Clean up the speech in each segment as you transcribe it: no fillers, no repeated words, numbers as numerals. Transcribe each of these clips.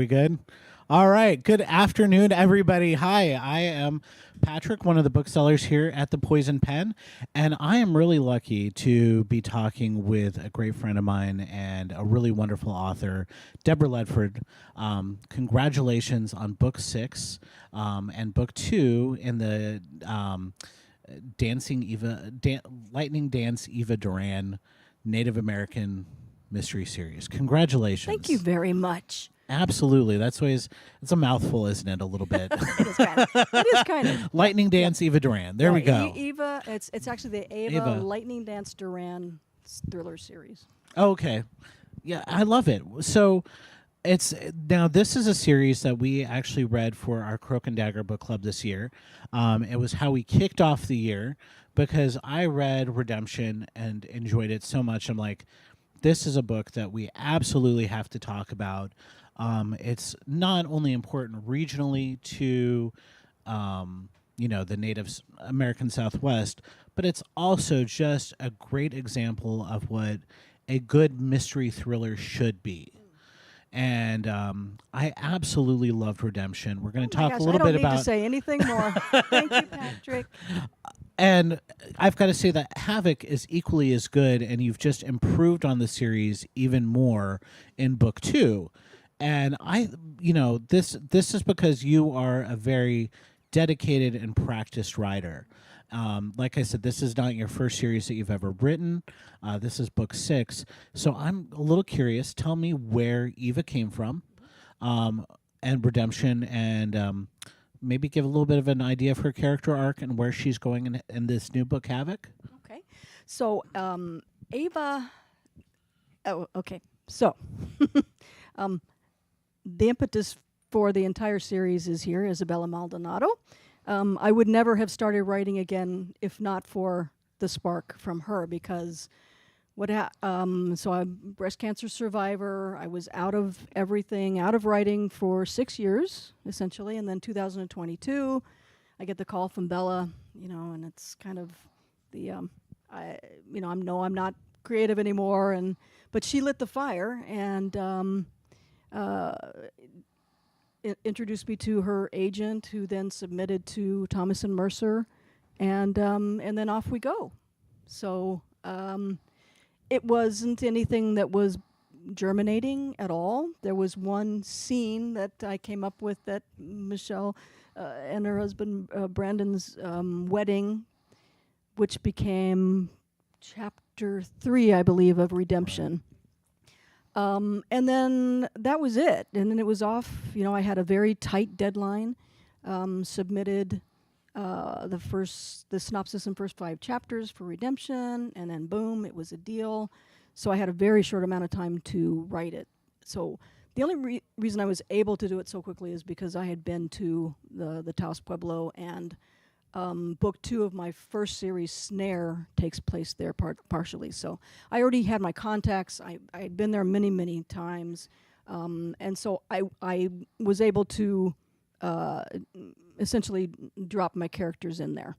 we good? All right. Good afternoon, everybody. Hi, I am Patrick, one of the booksellers here at the Poison Pen, and I am really lucky to be talking with a great friend of mine and a really wonderful author, Deborah Ledford. Congratulations on book 6 and book 2 in the Lightning Dance Eva Duran Native American mystery series. Congratulations. Thank you very much. Absolutely. That's always, it's a mouthful, isn't it? A little bit. It is kind of. It is kind of. Lightning Dance Eva Duran. There we go. Eva, it's actually the Ava Lightning Dance Duran thriller series. Okay. Yeah, I love it. So this is a series that we actually read for our Croak and Dagger book club this year. It was how we kicked off the year because I read Redemption and enjoyed it so much. I'm like, this is a book that we absolutely have to talk about. It's not only important regionally to, the Native American Southwest, but it's also just a great example of what a good mystery thriller should be. And I absolutely loved Redemption. We're going to talk a little bit about. I don't need to say anything more. Thank you, Patrick. And I've got to say that HAVOC is equally as good, and you've just improved on the series even more in book 2. And this is because you are a very dedicated and practiced writer. Like I said, this is not your first series that you've ever written. This is book 6. So I'm a little curious. Tell me where Eva came from, and Redemption, and maybe give a little bit of an idea of her character arc and where she's going in this new book, HAVOC. Okay. So Ava. Oh, okay. So. The impetus for the entire series is here, Isabella Maldonado. I would never have started writing again if not for the spark from her, because so I'm a breast cancer survivor. I was out of everything, out of writing for 6 years, essentially, and then 2022, I get the call from Bella, and it's kind of the, I'm not creative anymore, but she lit the fire and introduced me to her agent, who then submitted to Thomas and Mercer, and then off we go. So it wasn't anything that was germinating at all. There was one scene that I came up with that Michelle and her husband Brandon's wedding, which became chapter 3, I believe, of Redemption. And then that was it. And then it was off. I had a very tight deadline, submitted the synopsis and first 5 chapters for Redemption, and then boom, it was a deal. So I had a very short amount of time to write it. So the only reason I was able to do it so quickly is because I had been to the Taos Pueblo, and book 2 of my first series, Snare, takes place there partially. So I already had my contacts. I had been there many, many times. And so I was able to essentially drop my characters in there.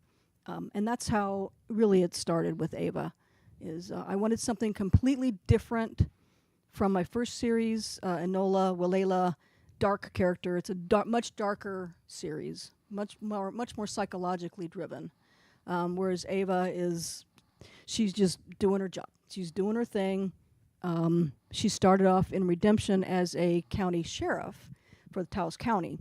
And that's how really it started with Ava. I wanted something completely different from my first series, Enola, Walela, dark character. It's a much darker series. Much more psychologically driven, whereas Ava she's just doing her job. She's doing her thing. She started off in Redemption as a county sheriff for the Taos County,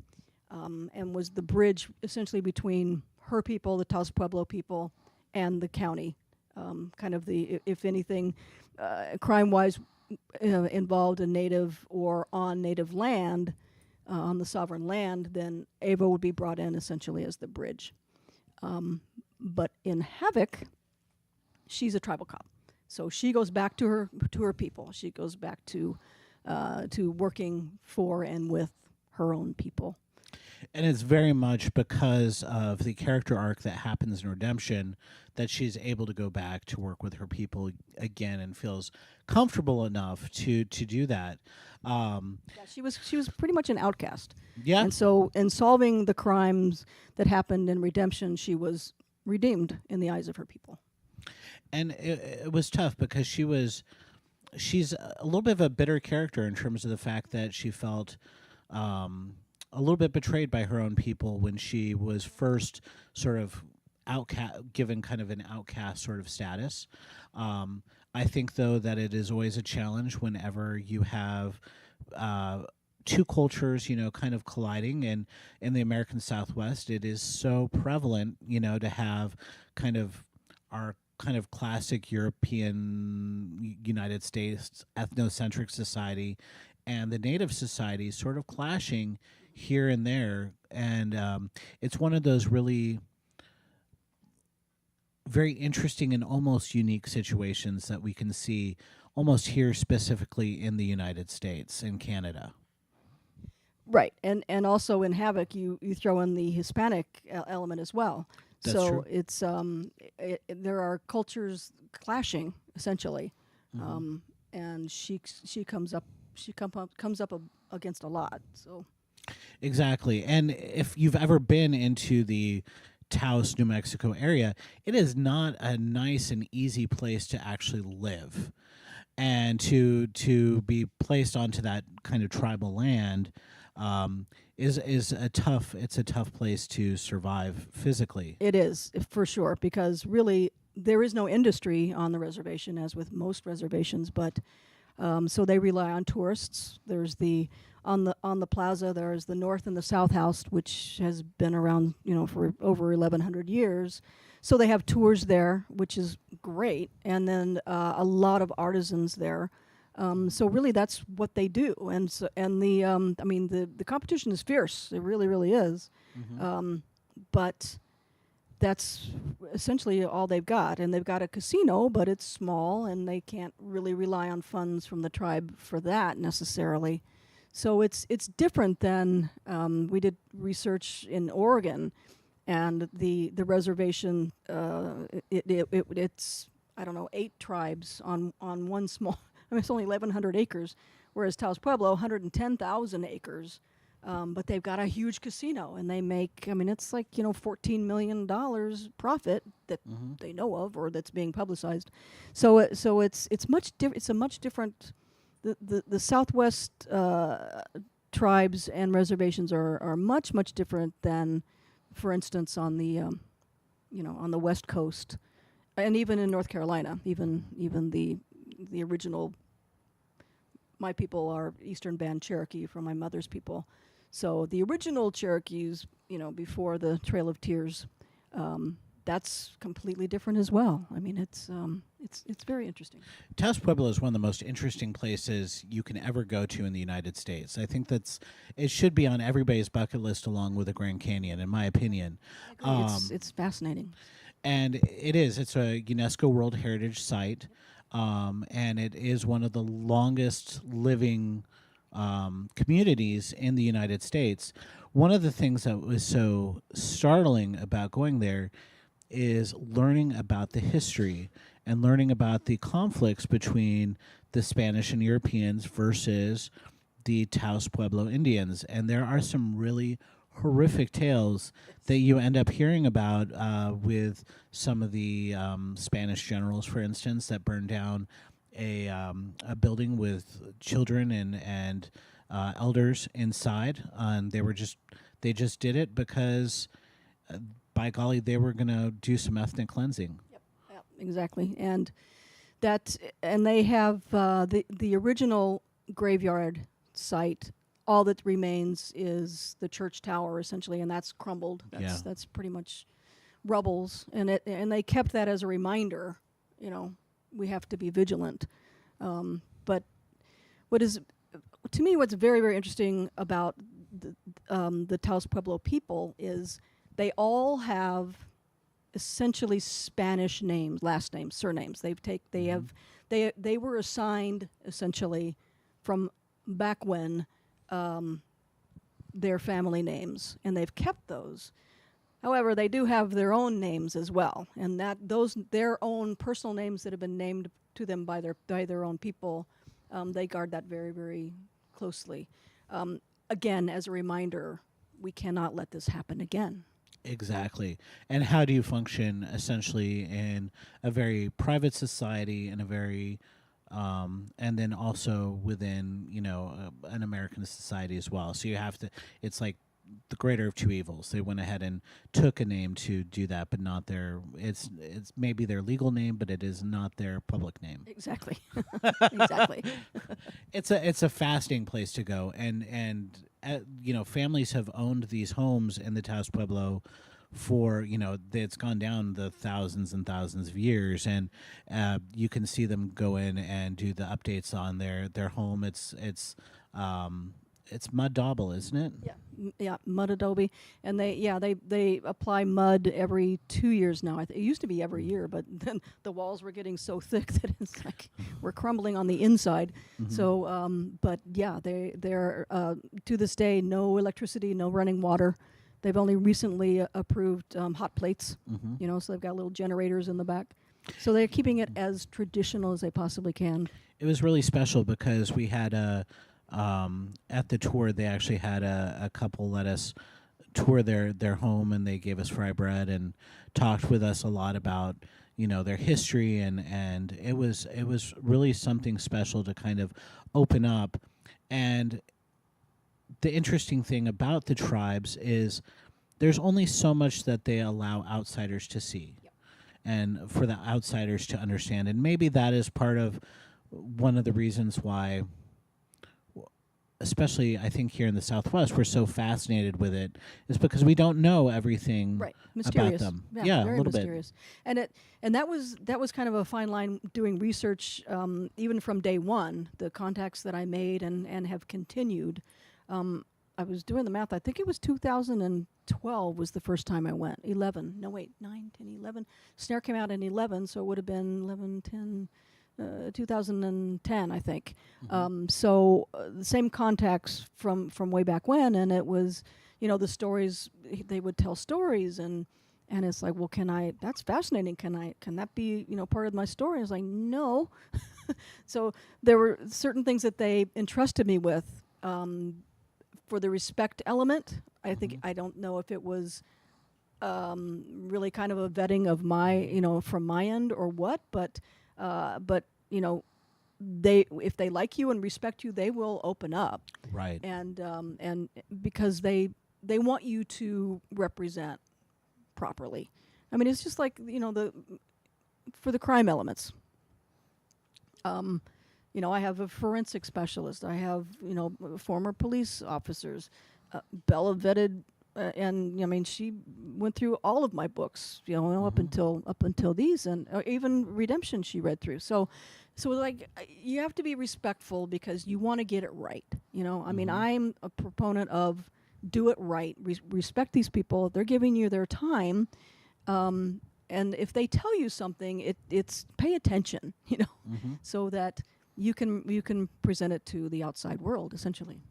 and was the bridge essentially between her people, the Taos Pueblo people, and the county. Kind of if anything, crime-wise, involved a native or on native land. On the sovereign land, then Ava would be brought in essentially as the bridge. But in HAVOC, she's a tribal cop, so she goes back to her people. She goes back to working for and with her own people. And it's very much because of the character arc that happens in Redemption that she's able to go back to work with her people again and feels comfortable enough to do that. She was pretty much an outcast. Yeah. And so in solving the crimes that happened in Redemption, she was redeemed in the eyes of her people. And it was tough because she's a little bit of a bitter character in terms of the fact that she felt um, a little bit betrayed by her own people when she was first sort of given kind of an outcast sort of status. Um, I think though that it is always a challenge whenever you have uh, two cultures, kind of colliding. And in the American Southwest, it is so prevalent, to have kind of our kind of classic European United States ethnocentric society and the native society sort of clashing here and there. And it's one of those really very interesting and almost unique situations that we can see almost here specifically in the United States and Canada. Right, and also in HAVOC, you throw in the Hispanic element as well. That's So true. it's there are cultures clashing essentially, and she comes up against a lot. So Exactly. And if you've ever been into the Taos, New Mexico area, it is not a nice and easy place to actually live. And to be placed onto that kind of tribal land is a tough place to survive physically. it is for sure because really there is no industry on the reservation as with most reservations, but so they rely on tourists. There's the on the plaza. There's the North and the South House, which has been around, for over 1,100 years. So they have tours there, which is great, and then a lot of artisans there. So really, that's what they do, and the I mean the competition is fierce. It really, really is. But that's essentially all they've got. And they've got a casino, but it's small, and they can't really rely on funds from the tribe for that necessarily. So it's different than we did research in Oregon, and the reservation. It's I don't know 8 tribes on one small. I mean, it's only 1,100 acres, whereas Taos Pueblo 110,000 acres. But they've got a huge casino, and they make. I mean, it's like $14 million profit that they know of, or that's being publicized. So it's much It's a much different. The Southwest tribes and reservations are much different than, for instance, on the on the West Coast, and even in North Carolina. Even the original. My people are Eastern Band Cherokee from my mother's people. So the original Cherokees, before the Trail of Tears, that's completely different as well. I mean, it's very interesting. Taos Pueblo is one of the most interesting places you can ever go to in the United States. I think it should be on everybody's bucket list along with the Grand Canyon, in my opinion. I agree. It's fascinating. And it is. It's a UNESCO World Heritage Site, and it is one of the longest living communities in the United States. One of the things that was so startling about going there is learning about the history and learning about the conflicts between the Spanish and Europeans versus the Taos Pueblo Indians. And there are some really horrific tales that you end up hearing about with some of the Spanish generals, for instance, that burned down a building with children and elders inside, and they just did it because, by golly, they were going to do some ethnic cleansing. Yep, exactly. And they have the original graveyard site. All that remains is the church tower, essentially, and that's crumbled. That's pretty much rubbles, and they kept that as a reminder. We have to be vigilant. But to me, what's very, very interesting about the Taos Pueblo people is they all have essentially Spanish names, last names, surnames. They were assigned essentially from back when their family names, and they've kept those. However, they do have their own names as well, and their own personal names that have been named to them by their own people. They guard that very, very closely. Again, as a reminder, we cannot let this happen again. Exactly. And how do you function essentially in a very private society, in a very and then also within an American society as well. So you have to. It's like the greater of two evils. They went ahead and took a name to do that, but not their. It's maybe their legal name, but it is not their public name. Exactly. Exactly. It's a fascinating place to go, and families have owned these homes in the Taos Pueblo for it's gone down the thousands and thousands of years, and you can see them go in and do the updates on their home. It's mud dauble, isn't it? Yeah, yeah, mud adobe, and they apply mud every 2 years now. It used to be every year, but then the walls were getting so thick that it's like we're crumbling on the inside. So, but yeah, they're to this day no electricity, no running water. They've only recently approved hot plates, so they've got little generators in the back. So they're keeping it as traditional as they possibly can. It was really special because we had at the tour, they actually had a couple let us tour their home, and they gave us fry bread and talked with us a lot about their history, and it was really something special to kind of open up. And the interesting thing about the tribes is there's only so much that they allow outsiders to see, and for the outsiders to understand. And maybe that is part of one of the reasons why, especially I think here in the Southwest, we're so fascinated with it, is because we don't know everything mysterious. about them. Yeah, a very little mysterious. And that was kind of a fine line doing research, even from day one. The contacts that I made and have continued. I was doing the math. I think it was 2012 was the first time I went. 11. No, wait, 9, 10, 11. Snare came out in 11, so it would have been 11, 10. 2010, I think. So the same contacts from way back when, and it was, the stories, they would tell stories, and it's like, well, that's fascinating. Can that be, part of my story? I was like, no. So there were certain things that they entrusted me with for the respect element. I think, I don't know if it was really kind of a vetting of my, from my end or what, but if they like you and respect you, they will open up, Right. and because they want you to represent properly. I mean, it's just like for the crime elements. I have a forensic specialist. I have former police officers. Bella vetted. And I mean, she went through all of my books, up until these, and even Redemption she read through. So like you have to be respectful because you want to get it right. I mean, I'm a proponent of do it right. Respect these people. They're giving you their time, and if they tell you something, it's pay attention. So that you can present it to the outside world essentially.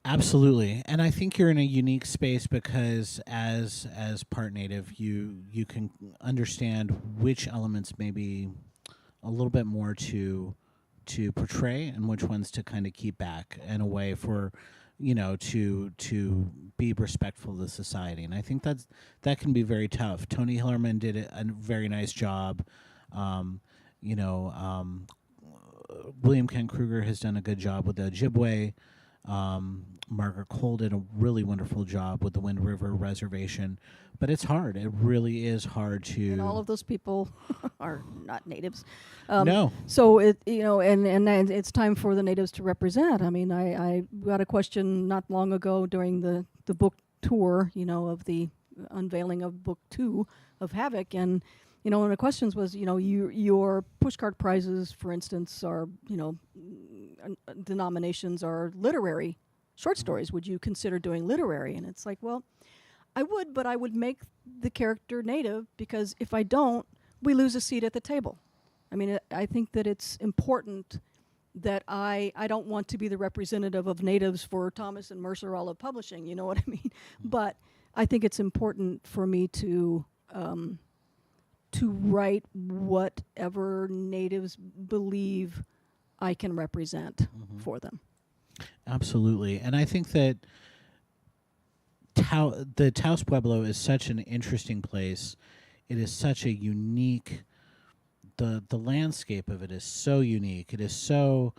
Absolutely, and I think you're in a unique space because as part native, you can understand which elements maybe a little bit more to portray and which ones to kind of keep back in a way for to be respectful of the society. And I think that can be very tough. Tony Hillerman did a very nice job. William Kent Kruger has done a good job with the Ojibwe. Margaret Cole did a really wonderful job with the Wind River Reservation, but it's hard. It really is hard to. And all of those people are not natives. No. So and it's time for the natives to represent. I mean, I got a question not long ago during the book tour, of the unveiling of book 2 of HAVOC, and one of the questions was, your pushcart prizes, for instance, are denominations are literary short stories. Would you consider doing literary? And it's like, well, I would, but I would make the character native, because if I don't, we lose a seat at the table. I mean, I think that it's important that I don't want to be the representative of natives for Thomas and Mercer Olive Publishing, you know what I mean? But I think it's important for me to write whatever natives believe I can represent for them. Absolutely, and I think that the Taos Pueblo is such an interesting place. It is such a unique the landscape of it is so unique. It is so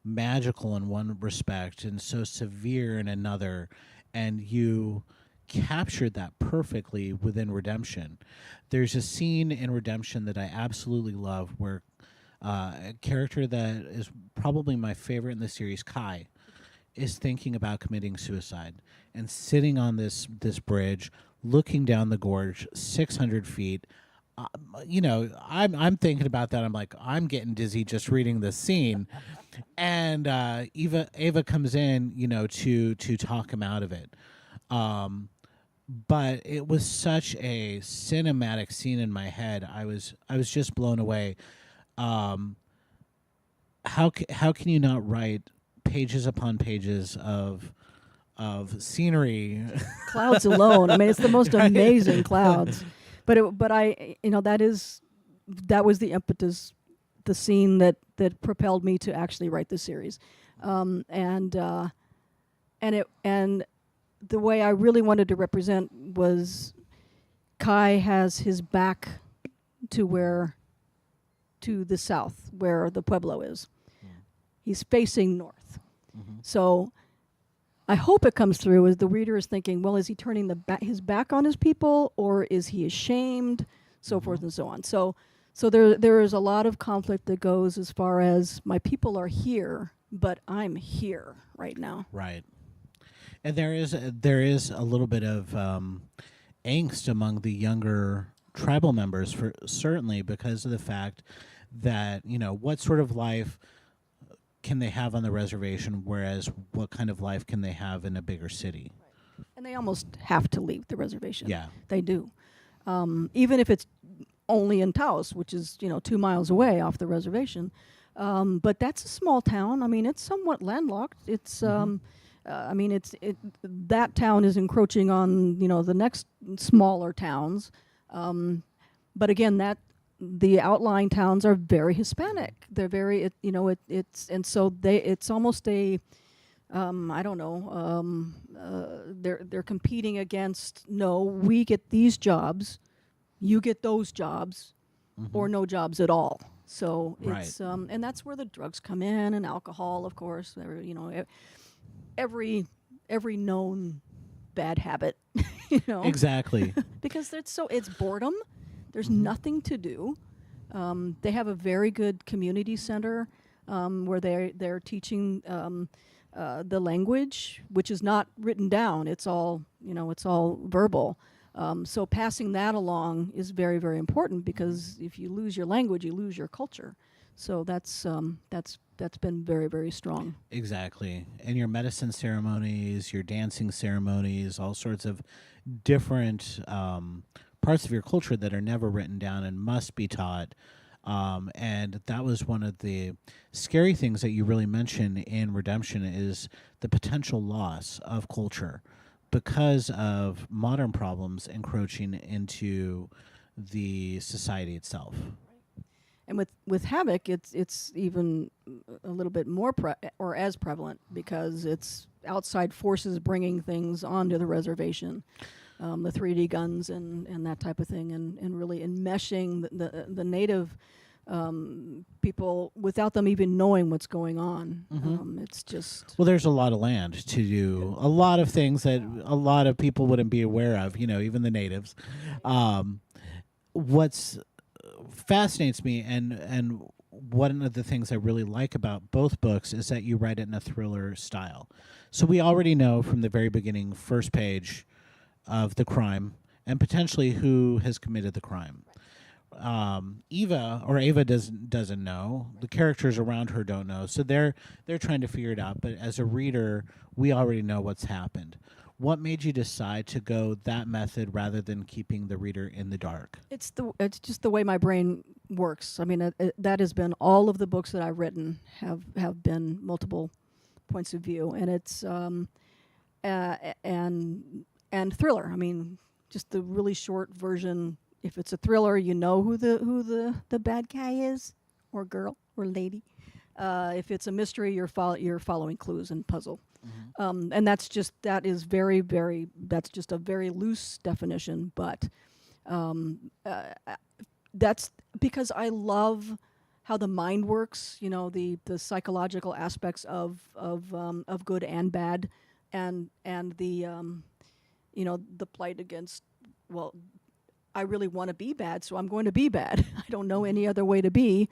magical in one respect and so severe in another, and you captured that perfectly within Redemption. There's a scene in Redemption that I absolutely love where a character that is probably my favorite in the series, Kai, is thinking about committing suicide and sitting on this bridge, looking down the gorge, 600 feet. Uh, I'm thinking about that. I'm like, I'm getting dizzy just reading this scene, and Ava comes in, to talk him out of it. But it was such a cinematic scene in my head. I was just blown away. Um, how can you not write pages upon pages of scenery? Clouds alone. I mean, it's the most Right? amazing clouds. But I, that was the impetus, the scene that propelled me to actually write the series, and the way I really wanted to represent was Kai has his back to the south where the Pueblo is. He's facing north. So I hope it comes through as the reader is thinking, well, is he turning his back on his people, or is he ashamed, so forth and so on. So there is a lot of conflict that goes as far as my people are here, but I'm here right now. Right. And there is a little bit of angst among the younger tribal members, for certainly because of the fact that what sort of life can they have on the reservation, whereas what kind of life can they have in a bigger city? And they almost have to leave the reservation. Yeah. They do. Even if it's only in Taos, which is 2 miles away off the reservation. But that's a small town. I mean, it's somewhat landlocked. It's that town is encroaching on the next smaller towns. But again, the outlying towns are very Hispanic. They're very it's almost a I don't know. They're competing against, no, we get these jobs, you get those jobs, or no jobs at all. So it's and that's where the drugs come in, and alcohol, of course. Every known bad habit, Exactly. because it's boredom. There's nothing to do. They have a very good community center where they're teaching the language, which is not written down. It's all verbal. So passing that along is very, very important, because if you lose your language, you lose your culture. So that's been very, very strong. Exactly. And your medicine ceremonies, your dancing ceremonies, all sorts of different parts of your culture that are never written down and must be taught. And that was one of the scary things that you really mention in Redemption, is the potential loss of culture because of modern problems encroaching into the society itself. And with HAVOC, it's even a little bit more or as prevalent, because it's outside forces bringing things onto the reservation, the 3D guns and that type of thing, and really enmeshing the native people without them even knowing what's going on. It's just... Well, there's a lot of land to do a lot of things that a lot of people wouldn't be aware of, even the natives. What's fascinates me, and one of the things I really like about both books, is that you write it in a thriller style. So we already know from the very beginning, first page, of the crime and potentially who has committed the crime. Ava doesn't know. The characters around her don't know, so they're trying to figure it out. But as a reader, we already know what's happened. What made you decide to go that method rather than keeping the reader in the dark? It's just the way my brain works. I mean, that has been all of the books that I've written have been multiple points of view, and it's and thriller. I mean, just the really short version. If it's a thriller, you know who the bad guy is, or girl, or lady. If it's a mystery, you're following clues and puzzle. And that's just a very loose definition. But that's because I love how the mind works. You know, the psychological aspects of good and bad, and the you know, the plight against, well, I really want to be bad, so I'm going to be bad. I don't know any other way to be,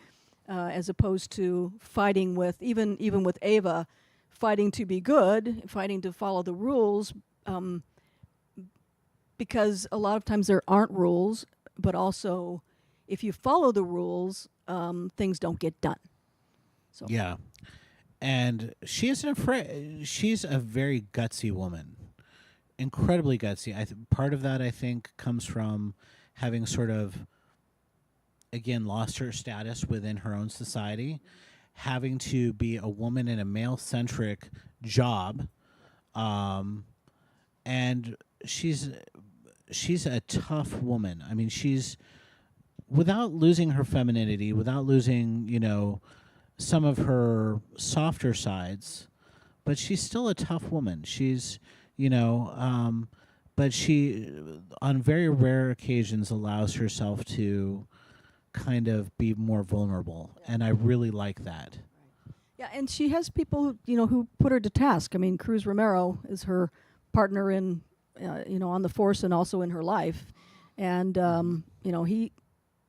as opposed to fighting with, even with Ava, fighting to be good, fighting to follow the rules, um, because a lot of times there aren't rules, but also if you follow the rules, things don't get done. So Yeah. And she isn't afraid. She's a very gutsy woman, incredibly gutsy. Part of that, I think, comes from having sort of, again, lost her status within her own society, having to be a woman in a male centric job. Um, and she's a tough woman. I mean, she's, without losing her femininity, without losing, some of her softer sides, but she's still a tough woman. She's, but she, on very rare occasions, allows herself to kind of be more vulnerable, and I really like that. yeah, and she has people who put her to task. I mean, Cruz Romero is her partner in on the force and also in her life, and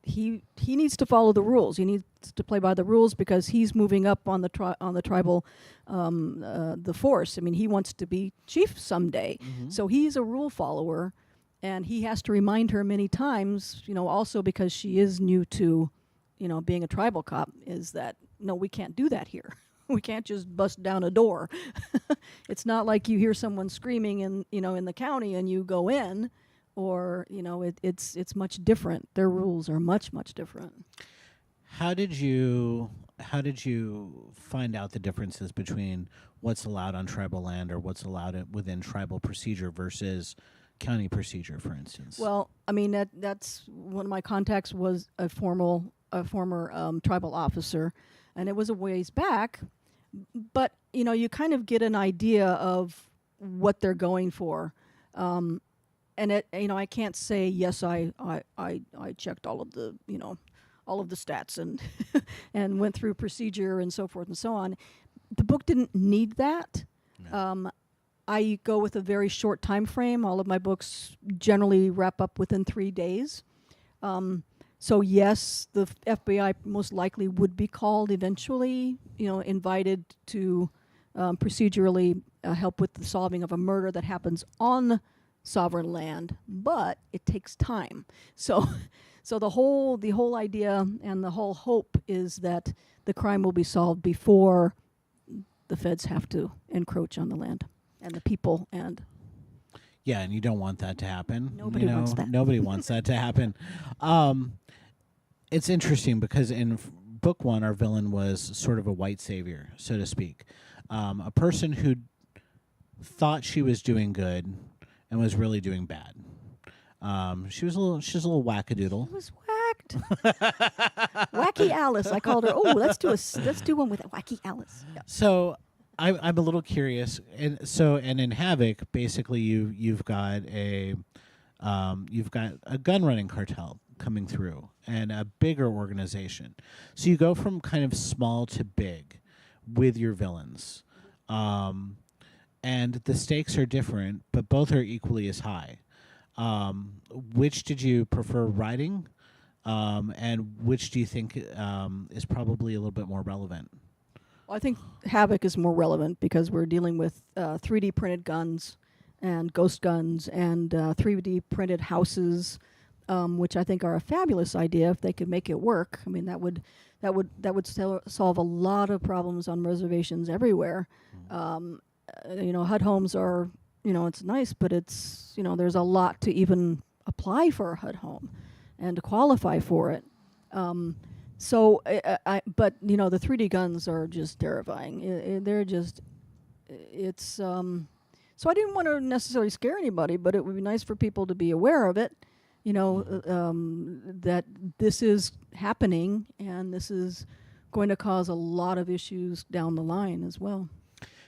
he needs to follow the rules. He needs to play by the rules because he's moving up on the tribal the force. I mean, he wants to be chief someday, so he's a rule follower, and he has to remind her many times. Also because she is new to, being a tribal cop, is that no, we can't do that here. We can't just bust down a door. It's not like you hear someone screaming in the county and you go in, or it's much different. Their rules are much different. How did you find out the differences between what's allowed on tribal land or what's allowed within tribal procedure versus county procedure, for instance? Well, I mean that's one of my contacts was a former tribal officer, and it was a ways back, but you kind of get an idea of what they're going for. And I can't say yes. I checked all of the stats and and went through procedure and so forth and so on. The book didn't need that. No. I go with a very short time frame. All of my books generally wrap up within 3 days. So yes, the FBI most likely would be called eventually. Invited to procedurally help with the solving of a murder that happens on sovereign land, but it takes time. So the whole idea and the whole hope is that the crime will be solved before the feds have to encroach on the land and the people. And yeah, and you don't want that to happen. Nobody wants that. Nobody wants that to happen. It's interesting because in book one, our villain was sort of a white savior, so to speak, a person who thought she was doing good and was really doing bad. She was a little wackadoodle. She was whacked. Wacky Alice, I called her. Oh, let's do one with Wacky Alice. Yeah. So I'm a little curious, and in HAVOC, basically you've got a gun running cartel coming through and a bigger organization. So you go from kind of small to big with your villains. And the stakes are different, but both are equally as high. Which did you prefer writing, and which do you think is probably a little bit more relevant? Well, I think HAVOC is more relevant because we're dealing with 3D printed guns and ghost guns and 3D printed houses, which I think are a fabulous idea if they could make it work. I mean, that would solve a lot of problems on reservations everywhere. HUD homes are, it's nice, but it's, there's a lot to even apply for a HUD home and to qualify for it. But the 3D guns are just terrifying. They're just, so I didn't want to necessarily scare anybody, but it would be nice for people to be aware of it, that this is happening and this is going to cause a lot of issues down the line as well.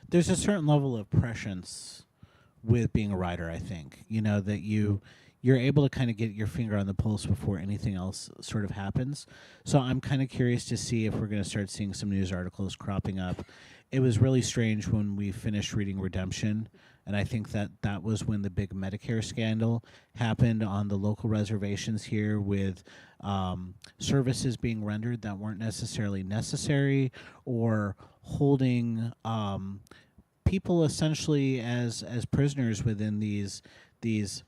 There's a certain level of prescience with being a writer, I think. That you you're able to kind of get your finger on the pulse before anything else sort of happens. So I'm kind of curious to see if we're going to start seeing some news articles cropping up. It was really strange when we finished reading Redemption, and I think that that was when the big Medicare scandal happened on the local reservations here, with services being rendered that weren't necessarily necessary, or holding people essentially as prisoners within these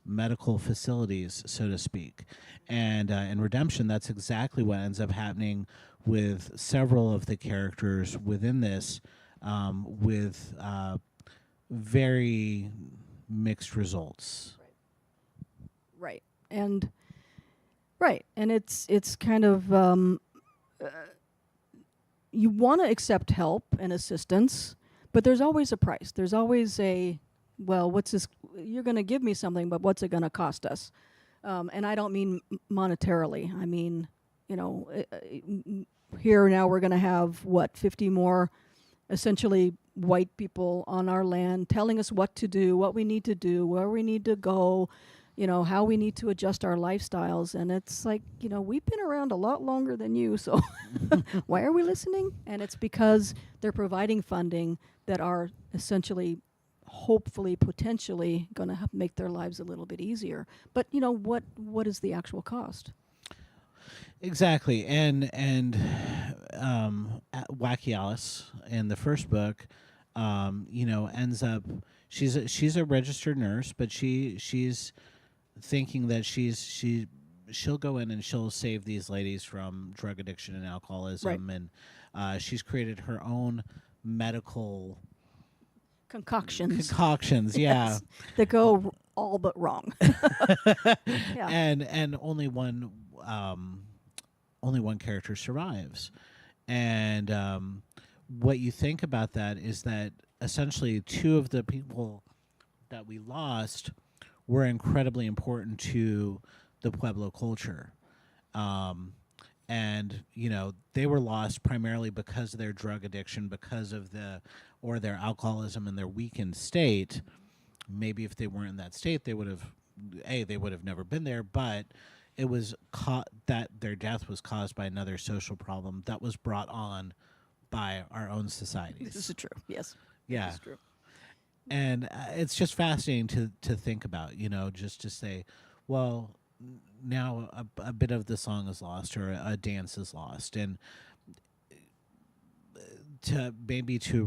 medical facilities, so to speak. And in Redemption, that's exactly what ends up happening with several of the characters within this, with very mixed results. Right. And right. And it's kind of you want to accept help and assistance, but there's always a price. There's always a, well, what's this? You're going to give me something, but what's it going to cost us? And I don't mean monetarily. I mean, you know, here now we're going to have, what, 50 more essentially white people on our land telling us what to do, what we need to do, where we need to go, you know, how we need to adjust our lifestyles. And it's like, you know, we've been around a lot longer than you, so why are we listening? And it's because they're providing funding that are essentially, hopefully, potentially going to make their lives a little bit easier. But, you know, what is the actual cost? Exactly, and Wacky Alice in the first book, you know, ends up, she's a registered nurse, but she's thinking that she'll go in and she'll save these ladies from drug addiction and alcoholism, Right. and she's created her own medical Concoctions. yeah. Yes, that go all but wrong. Yeah. And only one character survives. And what you think about that is that essentially two of the people that we lost were incredibly important to the Pueblo culture. And, you know, they were lost primarily because of their drug addiction, because of their alcoholism and their weakened state. Maybe if they weren't in that state, they would have never been there, but it was that their death was caused by another social problem that was brought on by our own societies. This is true. Yes. Yeah. This is true. And it's just fascinating to think about, you know, just to say, well, now a bit of the song is lost, or a dance is lost, and to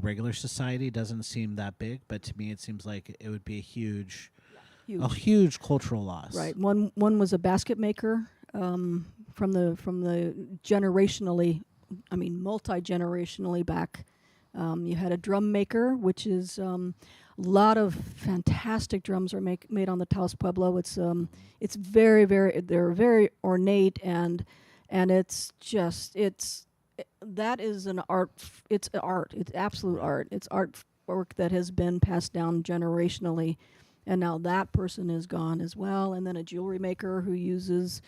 regular society doesn't seem that big, but to me it seems like it would be a huge cultural loss. Right. One was a basket maker, from the generationally, I mean multi-generationally back. You had a drum maker, which is a lot of fantastic drums are made on the Taos Pueblo. It's very, very, they're very ornate, and that is an art. It's art. It's absolute art. It's artwork that has been passed down generationally, and now that person is gone as well. And then a jewelry maker who used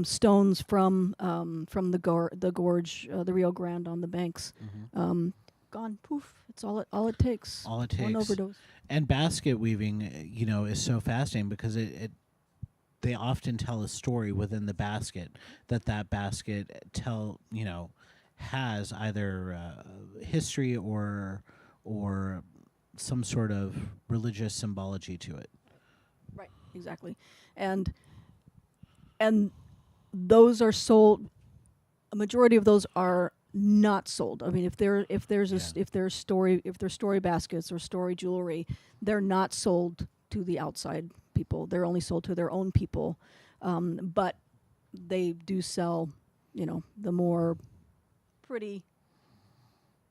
stones from the gorge, the Rio Grande on the banks. Gone. Poof. It's all it takes. All it takes. One overdose. And basket weaving, you know, is so fascinating because they often tell a story within the basket that basket has either history or some sort of religious symbology to it. Right. Exactly. And those are sold. A majority of those are not sold. I mean, if there's story baskets or story jewelry, they're not sold to the outside people. They're only sold to their own people. But they do sell, you know, the more pretty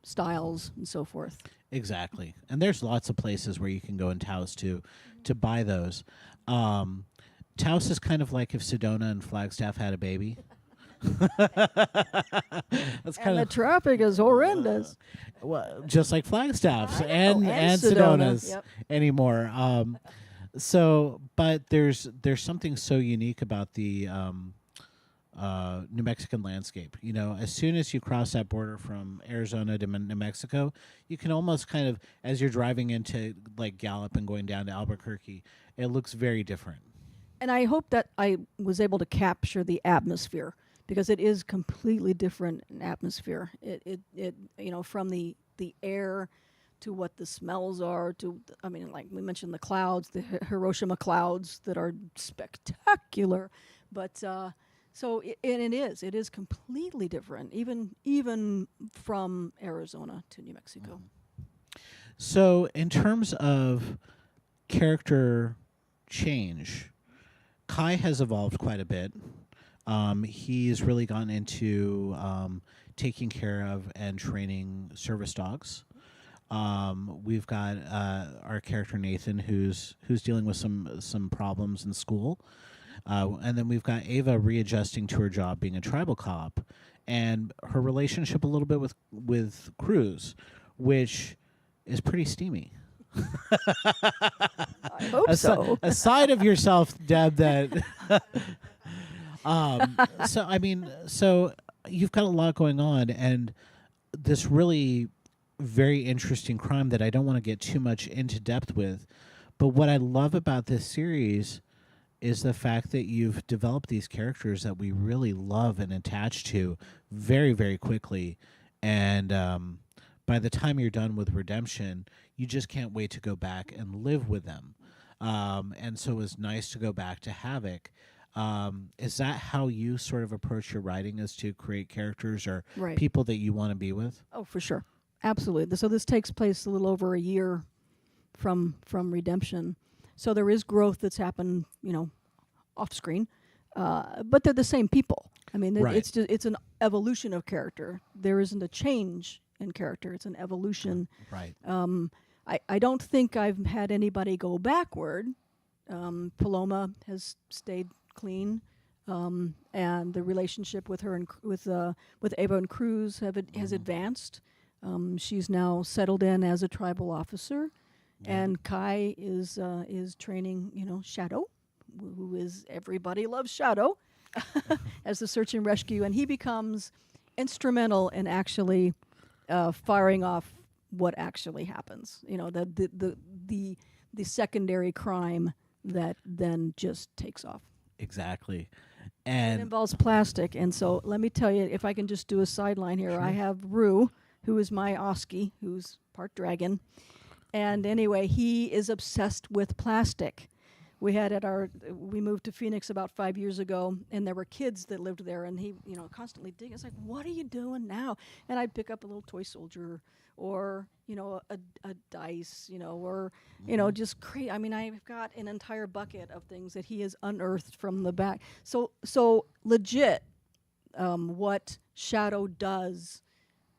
styles and so forth. Exactly. And there's lots of places where you can go in Taos to buy those. Taos is kind of like if Sedona and Flagstaff had a baby. That's And the traffic is horrendous. Well, just like Flagstaff's I know, and and Sedona, Sedona's yep. anymore. But there's something so unique about the New Mexican landscape. You know, as soon as you cross that border from Arizona to New Mexico, you can almost kind of, as you're driving into like Gallup and going down to Albuquerque, it looks very different. And I hope that I was able to capture the atmosphere because it is completely different in atmosphere. It from the air to what the smells are to I mean, like we mentioned, the clouds, the Hiroshima clouds that are spectacular, but and it is completely different, even from Arizona to New Mexico. So, in terms of character change, Kai has evolved quite a bit. He's really gone into taking care of and training service dogs. We've got our character Nathan, who's dealing with some problems in school, and then we've got Ava readjusting to her job being a tribal cop, and her relationship a little bit with Cruz, which is pretty steamy. I hope so. A side of yourself, Deb, that. So I mean, so you've got a lot going on, and this really very interesting crime that I don't want to get too much into depth with. But what I love about this series is the fact that you've developed these characters that we really love and attach to very, very quickly. And by the time you're done with Redemption, you just can't wait to go back and live with them. And so it was nice to go back to Havoc. Is that how you sort of approach your writing, is to create characters or Right. people that you want to be with? Oh, for sure. Absolutely. So this takes place a little over a year from Redemption. So there is growth that's happened, off screen, but they're the same people. I mean, Right. it's an evolution of character. There isn't a change in character. It's an evolution. Right. I don't think I've had anybody go backward. Paloma has stayed clean, and the relationship with her and with Ava and Cruz has advanced. She's now settled in as a tribal officer, and Kai is training, Shadow, who is everybody loves Shadow, as the search and rescue, and he becomes instrumental in actually firing off what actually happens. The secondary crime that then just takes off. Exactly. It And involves plastic, and so let me tell you, if I can just do a sideline here, I have Rue, who is my Oski, who's part dragon, and anyway, he is obsessed with plastic. We moved to Phoenix about 5 years ago, and there were kids that lived there, and he, constantly digging. It's like, what are you doing now? And I'd pick up a little toy soldier, or a dice, or just create. I mean, I've got an entire bucket of things that he has unearthed from the back. So legit, what Shadow does,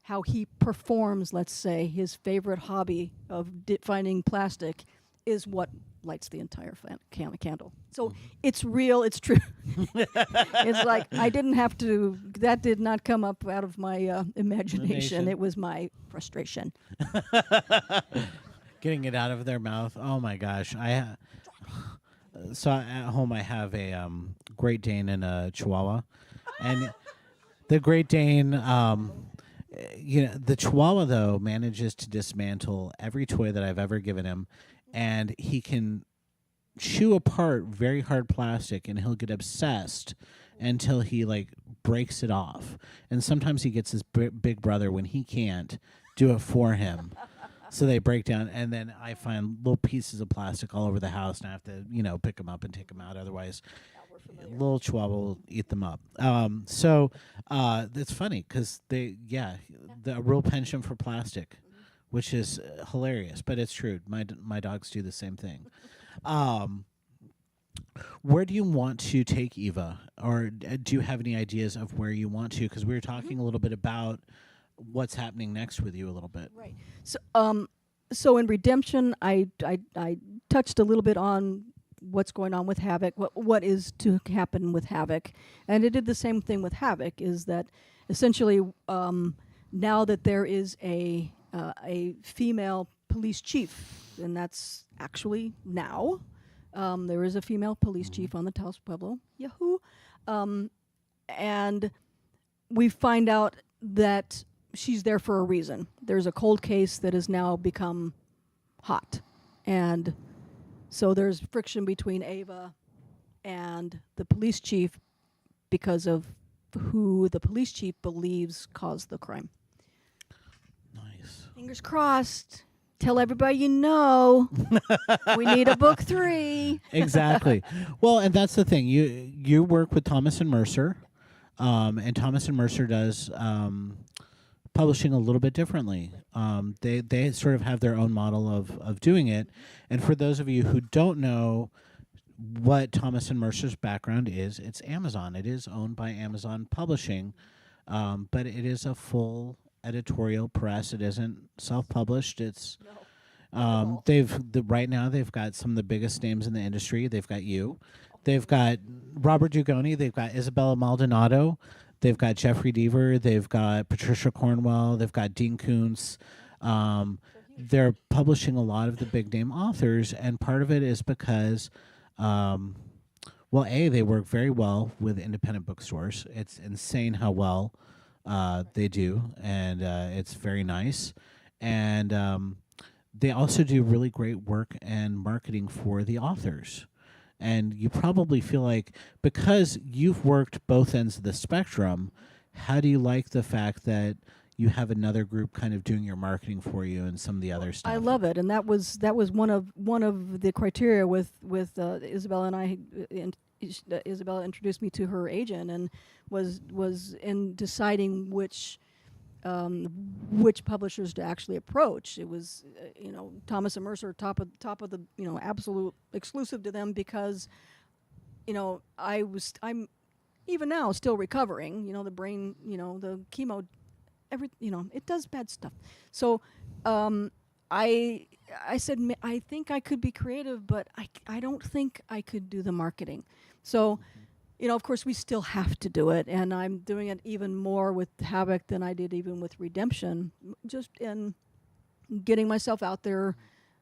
how he performs, let's say, his favorite hobby of finding plastic, is what lights the entire candle. So it's real, it's true. It's like I didn't have to, that did not come up out of my imagination. It was my frustration. getting it out of their mouth. Oh my gosh. So at home I have a Great Dane and a Chihuahua. And the Great Dane, the Chihuahua, though, manages to dismantle every toy that I've ever given him, and he can chew apart very hard plastic, and he'll get obsessed until he breaks it off. And sometimes he gets his big brother, when he can't, do it for him. So they break down, and then I find little pieces of plastic all over the house, and I have to, pick them up and take them out. Otherwise, little Chihuahua will eat them up. So it's funny because the real penchant for plastic, which is hilarious, but it's true. My dogs do the same thing. Where do you want to take Eva, or do you have any ideas of where you want to? Because we were talking a little bit about what's happening next with you a little bit. Right. So in Redemption, I touched a little bit on what's going on with Havoc, what is to happen with Havoc, and it did the same thing with Havoc. Is that essentially now that there is a female police chief, and that's actually now there is a female police chief on the Taos Pueblo. Yahoo! and we find out that she's there for a reason. There's a cold case that has now become hot, and so there's friction between Ava and the police chief because of who the police chief believes caused the crime. Nice. Fingers crossed. Tell everybody you know. We need a book 3. Exactly. Well, and that's the thing. You work with Thomas and Mercer, and Thomas and Mercer does publishing a little bit differently. They sort of have their own model of doing it. And for those of you who don't know what Thomas and Mercer's background is, it's Amazon. It is owned by Amazon Publishing, but it is a full editorial press. It isn't self-published. It's right now they've got some of the biggest names in the industry. They've got you. They've got Robert Dugoni. They've got Isabella Maldonado. They've got Jeffrey Deaver. They've got Patricia Cornwell. They've got Dean Koontz. They're publishing a lot of the big name authors, and part of it is because, they work very well with independent bookstores. It's insane how well they do, and it's very nice. And they also do really great work and marketing for the authors. And you probably feel like, because you've worked both ends of the spectrum, how do you like the fact that you have another group kind of doing your marketing for you and some of the other stuff? I love it, and that was one of the criteria with Isabella and I. Isabella introduced me to her agent, and was in deciding which publishers to actually approach. It was Thomas and Mercer, top of the absolute exclusive to them, because I'm even now still recovering. The brain, the chemo, it does bad stuff. So I said, I think I could be creative, but I don't think I could do the marketing. So, of course, we still have to do it, and I'm doing it even more with HAVOC than I did even with Redemption, just in getting myself out there.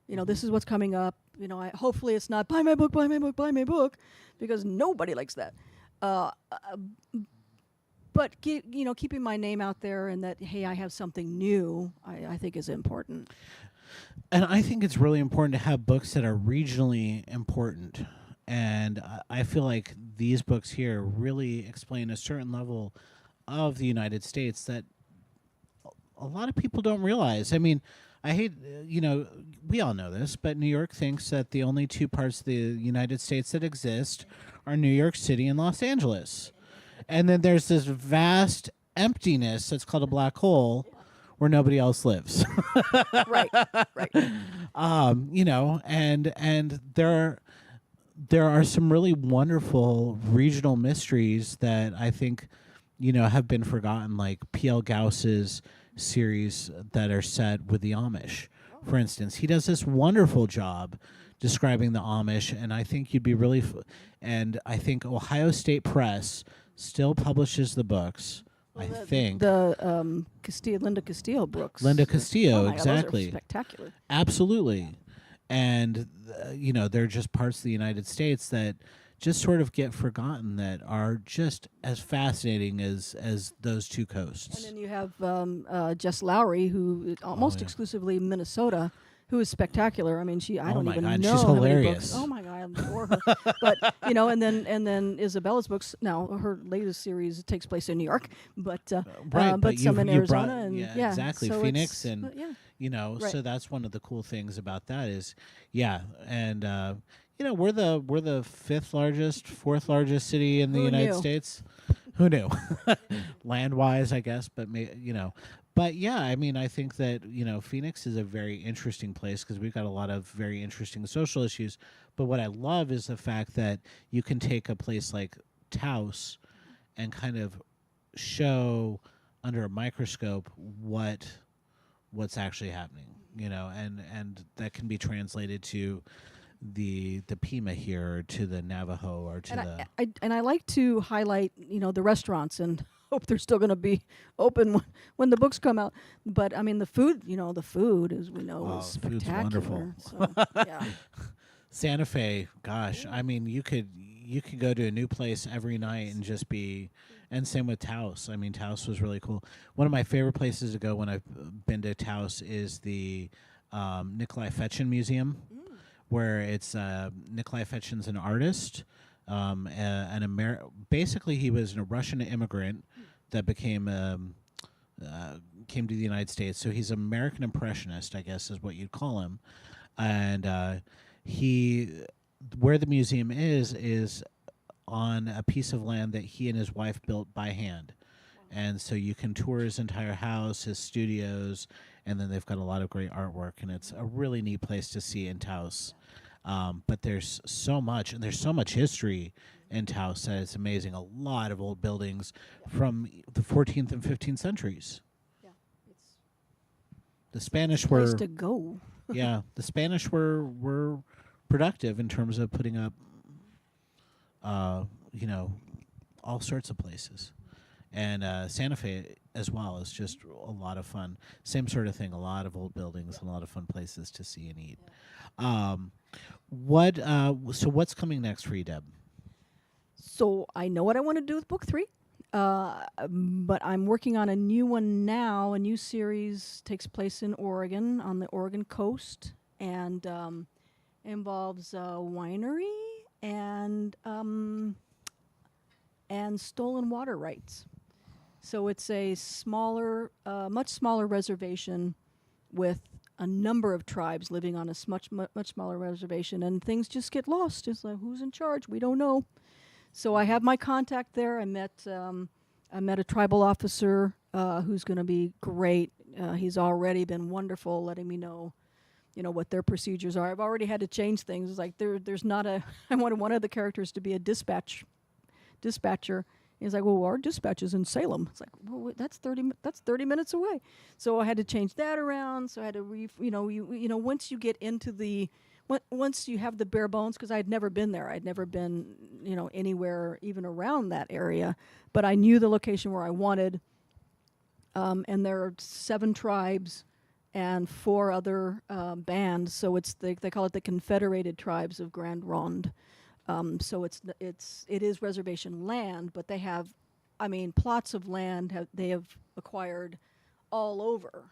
This is what's coming up. Hopefully it's not buy my book, buy my book, buy my book, because nobody likes that. But keeping my name out there, and that, hey, I have something new, I think is important. And I think it's really important to have books that are regionally important. And I feel like these books here really explain a certain level of the United States that a lot of people don't realize. I mean, I hate, we all know this, but New York thinks that the only two parts of the United States that exist are New York City and Los Angeles. And then there's this vast emptiness that's called a black hole where nobody else lives. Right. And there are some really wonderful regional mysteries that I think, have been forgotten, like P.L. Gauss's series that are set with the Amish. For instance, he does this wonderful job describing the Amish, and I think you'd be really and I think Ohio State Press still publishes the books. I think the Linda Castillo books. Linda Castillo, exactly. God, those are spectacular. Absolutely. And they're just parts of the United States that just sort of get forgotten, that are just as fascinating as those two coasts. And then you have Jess Lowry, who almost exclusively Minnesota, who is spectacular. I mean, I don't even know she's how hilarious. many books. Oh my God, I adore her. But and then Isabella's books. Now her latest series takes place in New York, but some in Arizona, exactly, so Phoenix, and right. So that's one of the cool things about that is, and we're the fourth largest city in the United States. Who knew? Land wise, I guess, but But I mean, I think that Phoenix is a very interesting place because we've got a lot of very interesting social issues. But what I love is the fact that you can take a place like Taos and kind of show under a microscope what's actually happening, and that can be translated to the Pima here, or to the Navajo, or to I like to highlight the restaurants, and hope they're still going to be open when the books come out. But I mean, the food, the food, as we know, is spectacular. Food's wonderful. So, yeah. Santa Fe, gosh, I mean, you could go to a new place every night and just be And same with Taos. I mean, Taos was really cool. One of my favorite places to go when I've been to Taos is the Nikolai Fechin Museum, where it's Nikolai Fechin's an artist. Basically, he was a Russian immigrant that came to the United States. So he's an American impressionist, I guess, is what you'd call him. And he, where the museum is on a piece of land that he and his wife built by hand. And so you can tour his entire house, his studios, and then they've got a lot of great artwork, and it's a really neat place to see in Taos. But there's so much, and there's so much history in Taos that it's amazing. A lot of old buildings from the 14th and 15th centuries. Yeah, it's The Spanish a place were to go. yeah, the Spanish were productive in terms of putting up, all sorts of places. And Santa Fe as well is just a lot of fun. Same sort of thing. A lot of old buildings and a lot of fun places to see and eat. So what's coming next for you, Deb? So I know what I want to do with book 3, but I'm working on a new one now. A new series takes place in Oregon, on the Oregon coast, and involves a winery and stolen water rights. So it's a much smaller reservation with a number of tribes living on a much smaller reservation, and things just get lost. It's like, who's in charge? We don't know. So I have my contact there. I met a tribal officer who's going to be great. He's already been wonderful, letting me know, what their procedures are. I've already had to change things. It's like there's not a. I wanted one of the characters to be a dispatcher. He's like, well, our dispatch is in Salem. It's like, well, that's 30 minutes away. So I had to change that around. So I had to once you get into once you have the bare bones, because I'd never been there. I'd never been, anywhere even around that area. But I knew the location where I wanted. And there are 7 tribes and 4 other bands. So they call it the Confederated Tribes of Grand Ronde. So it is reservation land, but they have, plots of land they have acquired all over,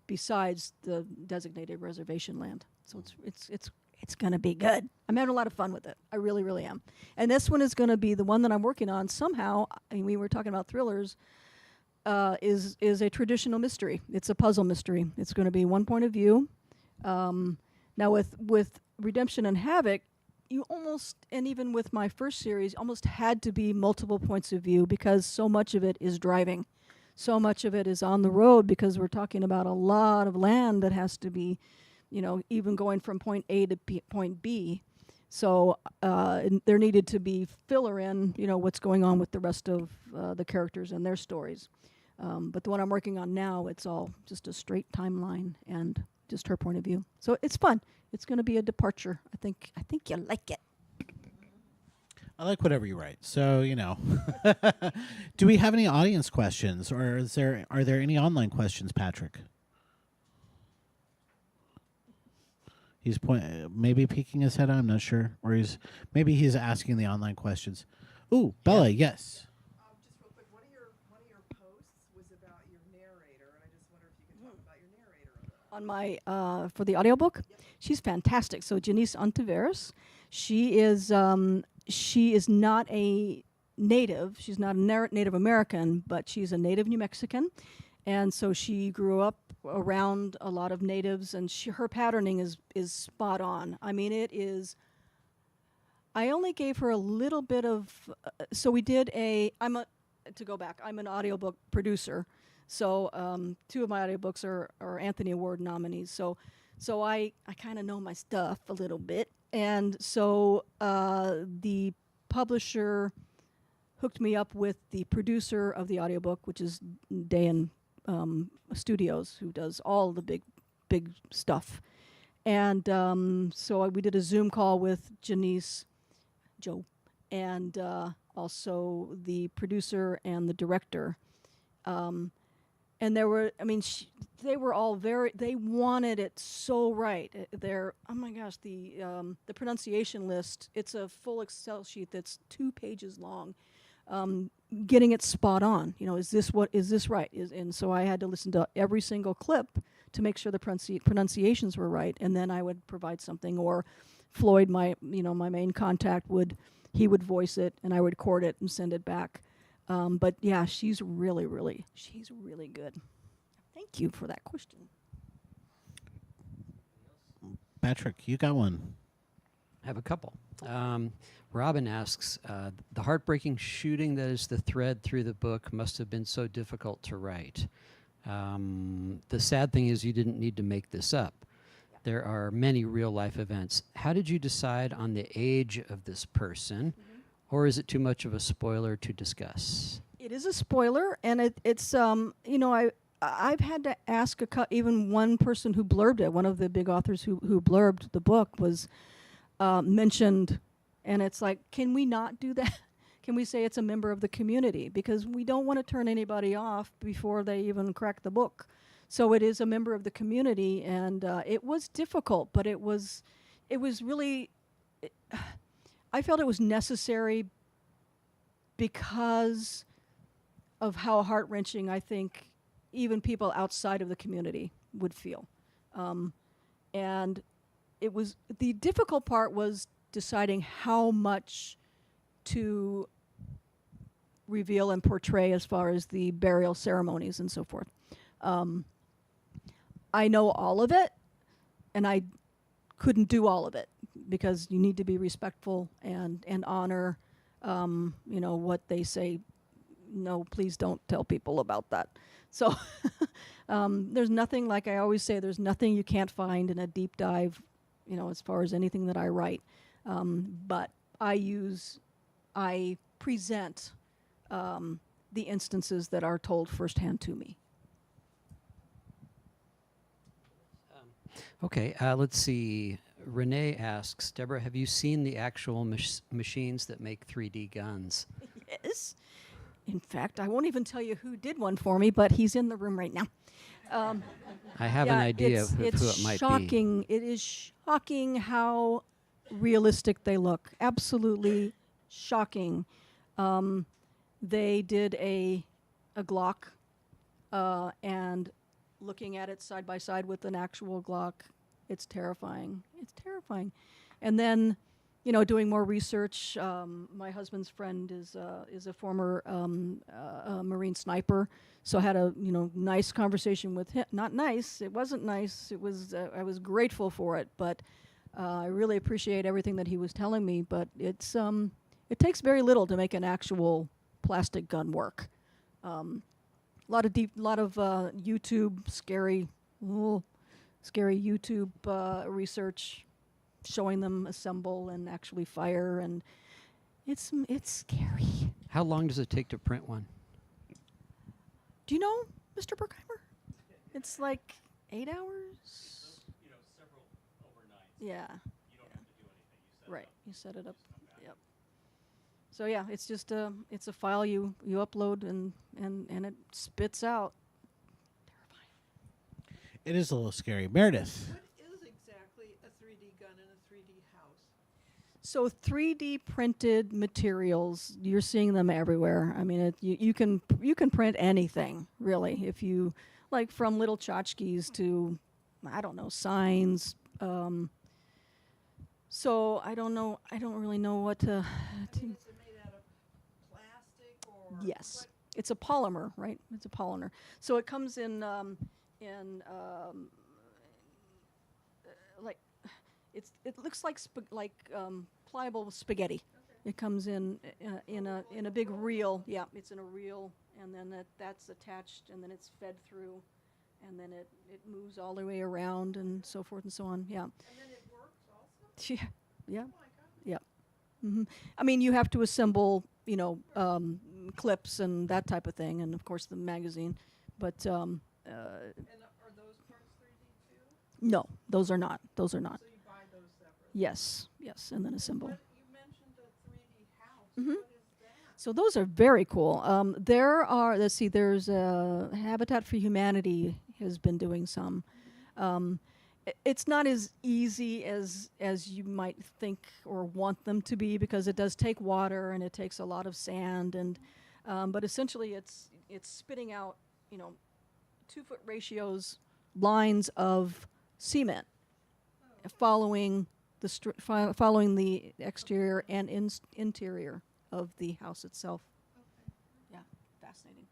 besides the designated reservation land. So it's going to be good. I'm having a lot of fun with it. I really, really am. And this one is going to be the one that I'm working on. Somehow, we were talking about thrillers. Is a traditional mystery. It's a puzzle mystery. It's going to be one point of view. Now with Redemption and Havoc, you almost, and even with my first series, almost had to be multiple points of view because so much of it is driving. So much of it is on the road because we're talking about a lot of land that has to be, even going from point A to point B. So there needed to be filler in, what's going on with the rest of the characters and their stories. But the one I'm working on now, it's all just a straight timeline and just her point of view. So it's fun. It's going to be a departure. I think you'll like it. I like whatever you write. So, do we have any audience questions, or are there any online questions, Patrick? He's maybe peeking his head. I'm not sure, or maybe he's asking the online questions. Ooh, Bella, yes. Just real quick, one of your posts was about your narrator, and I just wonder if you can talk about your narrator a little. On my for the audiobook, yep. She's fantastic. So Janice Ontiveros, she is not a native. She's not a Native American, but she's a native New Mexican, and so she grew up around a lot of natives, and her patterning is spot on. It is. I only gave her a little bit of. So we did to go back. I'm an audiobook producer, so 2 of my audiobooks are Anthony Award nominees. So I kind of know my stuff a little bit, and so the publisher hooked me up with the producer of the audiobook, which is Dayan Studios, who does all the big stuff. And so we did a Zoom call with Janice, Joe, and also the producer and the director. And there were, they were all they wanted it so right. Oh my gosh, the pronunciation list, it's a full Excel sheet that's 2 pages long getting it spot on. Is this right? And so I had to listen to every single clip to make sure the pronunciations were right, and then I would provide something. Or Floyd, my main contact, would voice it, and I would record it and send it back. But yeah, she's really good. Thank you for that question. Patrick, you got one. I have a couple. Robin asks, the heartbreaking shooting that is the thread through the book must have been so difficult to write. The sad thing is you didn't need to make this up. Yeah. There are many real-life events. How did you decide on the age of this person, or is it too much of a spoiler to discuss? It is a spoiler, and it's I've had to ask even one person who blurbed it. One of the big authors who blurbed the book was mentioned, and it's like, can we not do that? Can we say it's a member of the community? Because we don't want to turn anybody off before they even crack the book. So it is a member of the community, and it was difficult, but it was really, I felt it was necessary because of how heart-wrenching I think even people outside of the community would feel. And it was, the difficult part was deciding how much to reveal and portray as far as the burial ceremonies and so forth. I know all of it, and I couldn't do all of it because you need to be respectful and honor, what they say. No, please don't tell people about that. So there's nothing, like I always say, there's nothing you can't find in a deep dive, as far as anything that I write. But I present the instances that are told firsthand to me. Okay, let's see. Renee asks, Deborah, have you seen the actual machines that make 3D guns? Yes. In fact, I won't even tell you who did one for me, but he's in the room right now. I have an idea of who it might shocking. be. It is shocking how realistic they look. Absolutely shocking. They did a Glock, and looking at it side by side with an actual Glock, it's terrifying. It's terrifying. And then, doing more research. My husband's friend is a former Marine sniper, so I had a nice conversation with him. Not nice. It wasn't nice. It was. I was grateful for it, but I really appreciate everything that he was telling me. But it's it takes very little to make an actual plastic gun work. A lot of YouTube scary YouTube research showing them assemble and actually fire, and it's scary. How long does it take to print one? Do you know, Mr. Berkheimer? It's like 8 hours. Several overnights. Yeah. You don't have to do anything. Right. You set it up. Yep. So yeah, it's just it's a file you upload and it spits out. Terrifying. It is a little scary. Meredith. What is exactly a 3D gun and a 3D house? So 3D printed materials, you're seeing them everywhere. I mean, you can print anything really, if you like, from little tchotchkes to, I don't know, signs. So I don't really know what to. Is it made out of plastic or? Yes, it's a polymer, right? It's a polymer. So it comes in like it looks like pliable spaghetti. Okay. It comes in a big reel. Yeah, it's in a reel, and then that's attached, and then it's fed through, and then it moves all the way around, and so forth and so on. Yeah. And then it works also? Yeah. Yeah. Oh my God. Yeah. Mm-hmm. I mean, you have to assemble, clips and that type of thing, and of course the magazine. But And are those parts 3D too? no, those are not. Those are not. So you buy those separately? Yes, and then assemble. But you mentioned a 3D house. Mhm. What is that? So those are very cool. There are, let's see, there's Habitat for Humanity has been doing some. It's not as easy as you might think or want them to be, because it does take water and it takes a lot of sand, and but essentially it's spitting out, 2-foot ratios lines of cement, following following the exterior and interior of the house itself. Yeah, fascinating.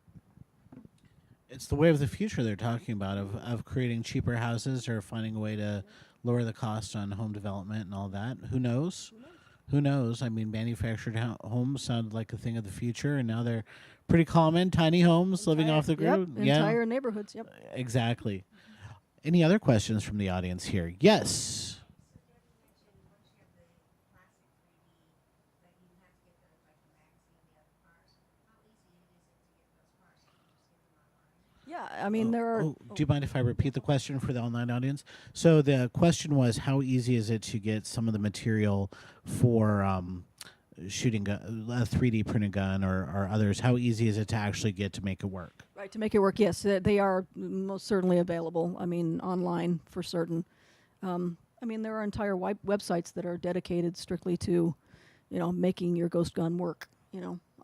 It's the way of the future they're talking about, of creating cheaper houses or finding a way to lower the cost on home development and all that. Who knows? Who knows? I mean, manufactured homes sounded like a thing of the future, and now they're pretty common. Tiny homes living off the grid. Yep, entire neighborhoods. Yep. Exactly. Any other questions from the audience here? Yes. Yeah, I mean there are. Do you mind if I repeat the question for the online audience? So the question was, how easy is it to get some of the material for shooting a 3D printed gun or others? How easy is it to actually get to make it work? Right, to make it work, yes, they are most certainly available. I mean, online for certain. I mean, there are entire websites that are dedicated strictly to, making your ghost gun work.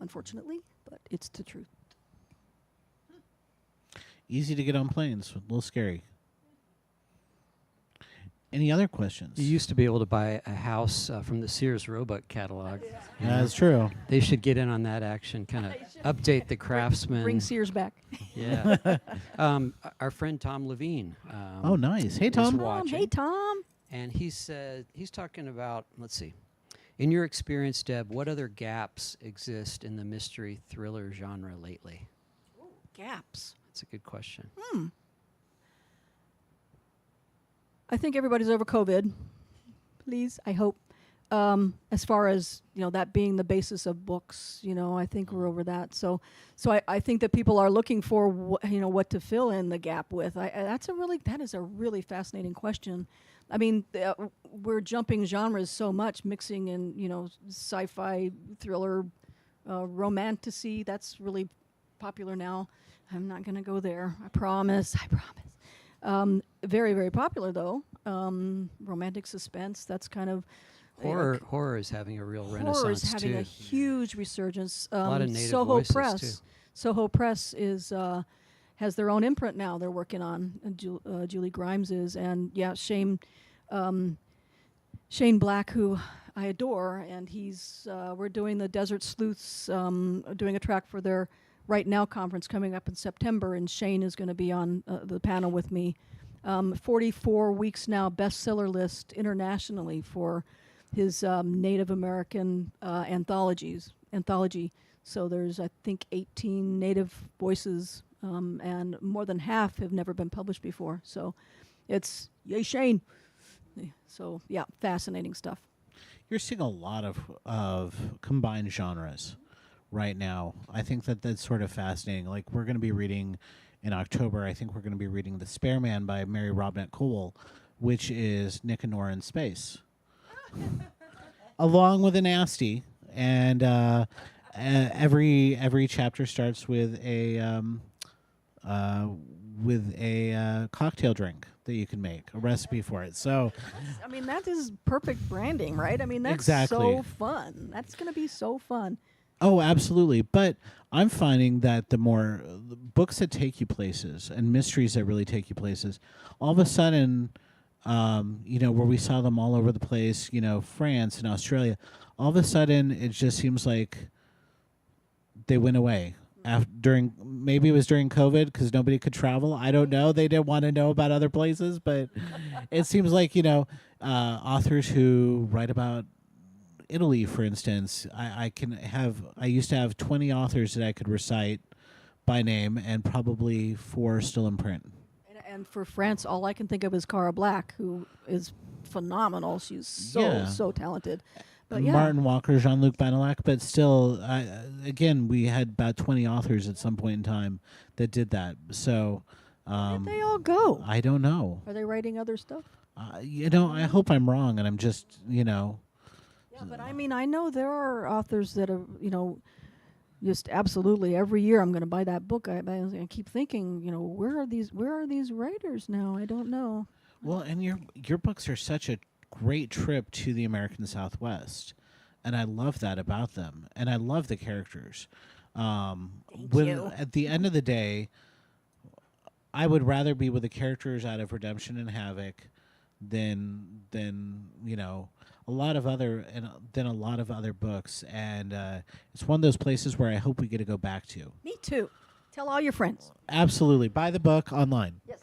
Unfortunately, but it's the truth. Easy to get on planes, a little scary. Any other questions? You used to be able to buy a house from the Sears Roebuck catalog. You know? That's true. They should get in on that action, kind of update the craftsman. Bring Sears back. Yeah. Our friend Tom Levine. Oh, nice. Hey, is Tom. watching, Hey, Tom. And he said, he's talking about, let's see, in your experience, Deb, what other gaps exist in the mystery thriller genre lately? Gaps. That's a good question. I think everybody's over COVID. Please, I hope. As far as that being the basis of books, I think we're over that. So I think that people are looking for what to fill in the gap with. That is a really fascinating question. I mean, we're jumping genres so much, mixing in sci-fi, thriller, romantasy. That's really popular now. I'm not going to go there. I promise. Very, very popular, though. Romantic suspense, that's kind of... Horror is having a real renaissance, Horror is having too. a huge resurgence. A lot of native Soho voices, Press. too. Soho Press has their own imprint now they're working on. Julie Grimes is. And, yeah, Shane Black, who I adore, and we're doing the Desert Sleuths, doing a track for their Right Now conference coming up in September, and Shane is going to be on the panel with me. 44 weeks now, bestseller list internationally for his Native American anthology. So there's, I think, 18 Native voices, and more than half have never been published before. So it's, yay, Shane. So, yeah, fascinating stuff. You're seeing a lot of combined genres right now. I think that's sort of fascinating. Like, we're going to be reading in October, I think we're going to be reading The Spare Man by Mary Robinette Kowal, which is Nick and Nora in space, along with a nasty. And every chapter starts with a cocktail drink that you can make, a recipe for it. So, I mean, that is perfect branding, right? I mean, that's Exactly. so fun. That's going to be so fun. oh, absolutely. But I'm finding that the more books that take you places and mysteries that really take you places, all of a sudden, where we saw them all over the place, France and Australia, all of a sudden it just seems like they went away. Maybe it was during COVID because nobody could travel. I don't know. They didn't want to know about other places, but it seems like authors who write about Italy, for instance, I used to have 20 authors that I could recite by name, and probably 4 still in print. And for France, all I can think of is Cara Black, who is phenomenal. She's so talented. But yeah. Martin Walker, Jean-Luc Banalac, but still, again, we had about 20 authors at some point in time that did that. So, where did they all go? I don't know. Are they writing other stuff? I hope I'm wrong, and I'm just, Yeah, but I mean, I know there are authors that are, just absolutely every year I'm going to buy that book. I keep thinking, where are these writers now? I don't know. Well, and your books are such a great trip to the American Southwest, and I love that about them, and I love the characters. Thank when you. At the end of the day, I would rather be with the characters out of Redemption and Havoc than a lot of other than a lot of other books, and it's one of those places where I hope we get to go back to. Me too. Tell all your friends. Absolutely, buy the book online. Yes.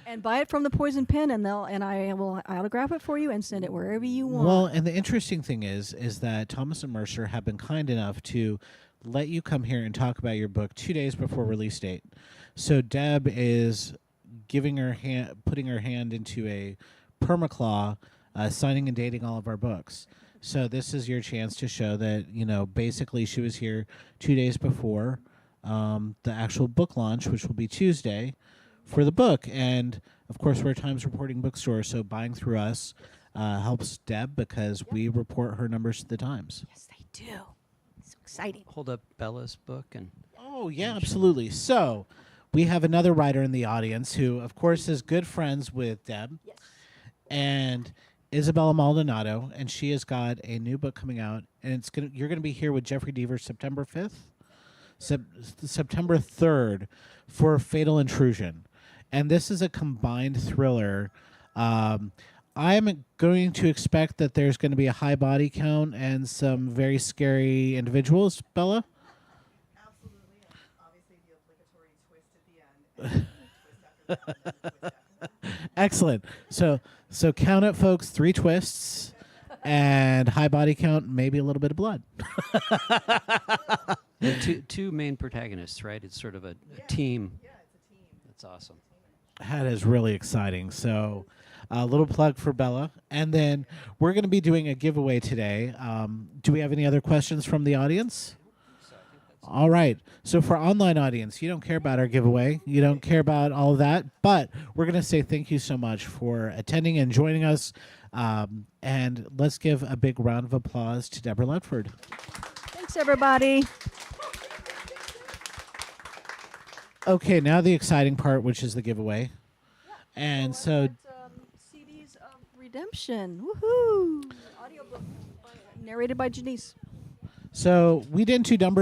And buy it from the Poison Pen, and I will autograph it for you and send it wherever you want. Well, and the interesting thing is that Thomas and Mercer have been kind enough to let you come here and talk about your book 2 days before release date. So Deb is putting her hand into a permaclaw, signing and dating all of our books. So this is your chance to show that basically she was here 2 days before the actual book launch, which will be Tuesday, for the book. And of course, we're a Times reporting bookstore, so buying through us helps Deb because we report her numbers to the Times. Yes, they do. So exciting. Hold up Bella's book and Oh, yeah, absolutely. So we have another writer in the audience who, of course, is good friends with Deb. Yes. And Isabella Maldonado, and she has got a new book coming out, and you're gonna be here with Jeffrey Deaver September 5th, September 3rd for Fatal Intrusion, and this is a combined thriller. I'm going to expect that there's going to be a high body count and some very scary individuals. Bella. Absolutely, and obviously the obligatory twist at the end. And twist after that, and twist after that. Excellent. So count it, folks. 3 twists and high body count, maybe a little bit of blood. two main protagonists, right? It's sort of a team. Yeah, it's a team. That's awesome. That is really exciting. So a little plug for Bella. And then we're going to be doing a giveaway today. Do we have any other questions from the audience? All right. So for online audience, you don't care about our giveaway. You don't care about all of that. But we're going to say thank you so much for attending and joining us. And let's give a big round of applause to Deborah Ledford. Thanks, everybody. Okay, now the exciting part, which is the giveaway. And so CDs of Redemption. Woohoo! Audiobook narrated by Janice. we didn't do numbers